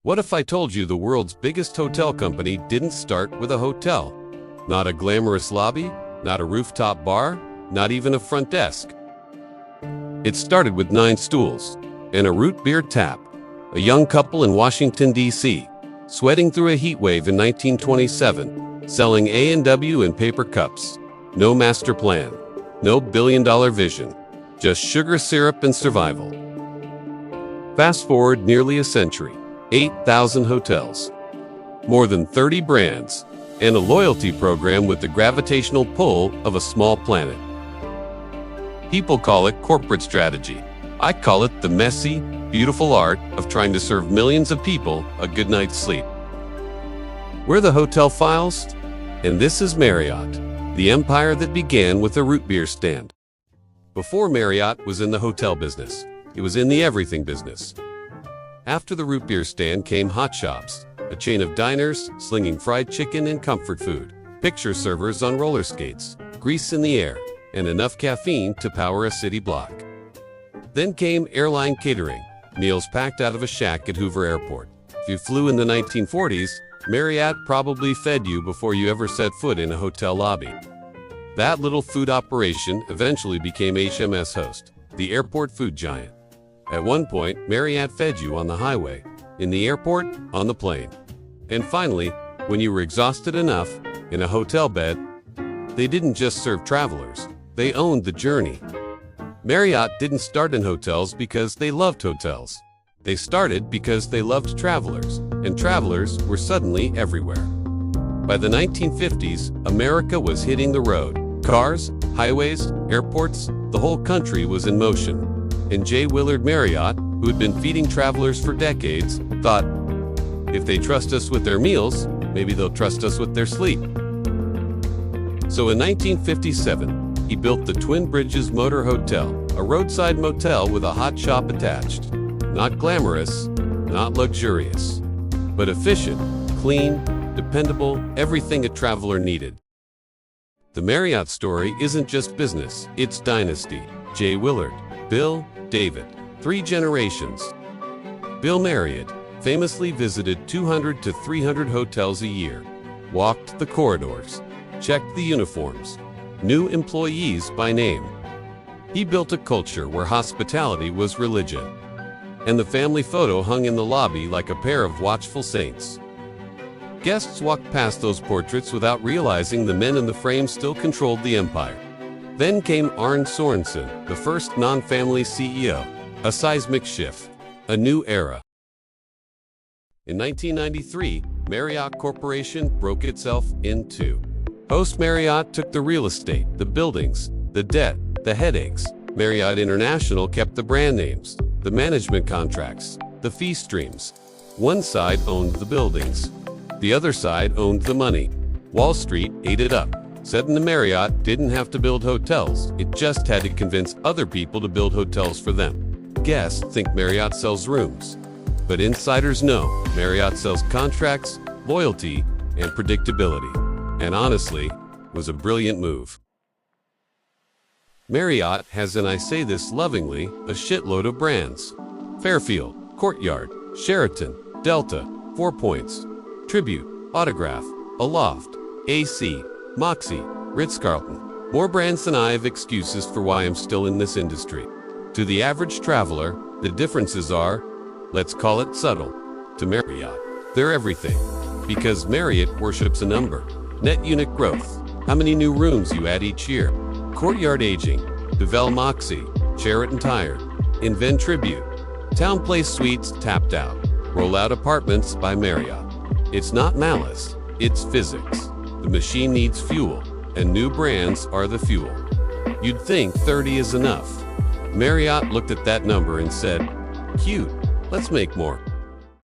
What if I told you the world's biggest hotel company didn't start with a hotel? Not a glamorous lobby, not a rooftop bar, not even a front desk. It started with 9 stools and a root beer tap. A young couple in Washington, D.C., sweating through a heatwave in 1927, selling A&W in paper cups. No master plan, no billion-dollar vision, just sugar syrup and survival. Fast forward nearly a century, 8,000 hotels, more than 30 brands, and a loyalty program with the gravitational pull of a small planet. People call it corporate strategy. I call it the messy, beautiful art of trying to serve millions of people a good night's sleep. We're the hotel files, and this is Marriott, the empire that began with a root beer stand. Before Marriott was in the hotel business, it was in the everything business. After the root beer stand came Hot Shops, a chain of diners slinging fried chicken and comfort food, picture servers on roller skates, grease in the air, and enough caffeine to power a city block. Then came airline catering, meals packed out of a shack at Hoover Airport. If you flew in the 1940s, Marriott probably fed you before you ever set foot in a hotel lobby. That little food operation eventually became HMS Host, the airport food giant. At one point, Marriott fed you on the highway, in the airport, on the plane. And finally, when you were exhausted enough, in a hotel bed, they didn't just serve travelers, they owned the journey. Marriott didn't start in hotels because they loved hotels. They started because they loved travelers, and travelers were suddenly everywhere. By the 1950s, America was hitting the road. Cars, highways, airports, the whole country was in motion. And J. Willard Marriott, who had been feeding travelers for decades, thought, if they trust us with their meals, maybe they'll trust us with their sleep. So in 1957, he built the Twin Bridges Motor Hotel, a roadside motel with a hot shop attached. Not glamorous, not luxurious, but efficient, clean, dependable, everything a traveler needed. The Marriott story isn't just business, it's dynasty. J. Willard, Bill, David, 3 generations. Bill Marriott famously visited 200 to 300 hotels a year, walked the corridors, checked the uniforms, knew employees by name. He built a culture where hospitality was religion, and the family photo hung in the lobby like a pair of watchful saints. Guests walked past those portraits without realizing the men in the frame still controlled the empire. Then came Arne Sorensen, the first non-family CEO, a seismic shift, a new era. In 1993, Marriott Corporation broke itself in 2. Host Marriott took the real estate, the buildings, the debt, the headaches. Marriott International kept the brand names, the management contracts, the fee streams. One side owned the buildings. The other side owned the money. Wall Street ate it up. Said the Marriott didn't have to build hotels, it just had to convince other people to build hotels for them. Guests think Marriott sells rooms, but insiders know Marriott sells contracts, loyalty, and predictability. And honestly, was a brilliant move. Marriott has, and I say this lovingly, a shitload of brands. Fairfield, Courtyard, Sheraton, Delta, 4 Points, Tribute, Autograph, Aloft, AC, Moxie, Ritz-Carlton. More brands than I have excuses for why I'm still in this industry. To the average traveler, the differences are, let's call it subtle. To Marriott, they're everything. Because Marriott worships a number. Net unit growth, how many new rooms you add each year. Courtyard aging, Duvel Moxie, Sheraton Tired, Invent Tribute, Town Place Suites tapped out, Rollout Apartments by Marriott. It's not malice, it's physics. The machine needs fuel, and new brands are the fuel. You'd think 30 is enough. Marriott looked at that number and said, cute, let's make more.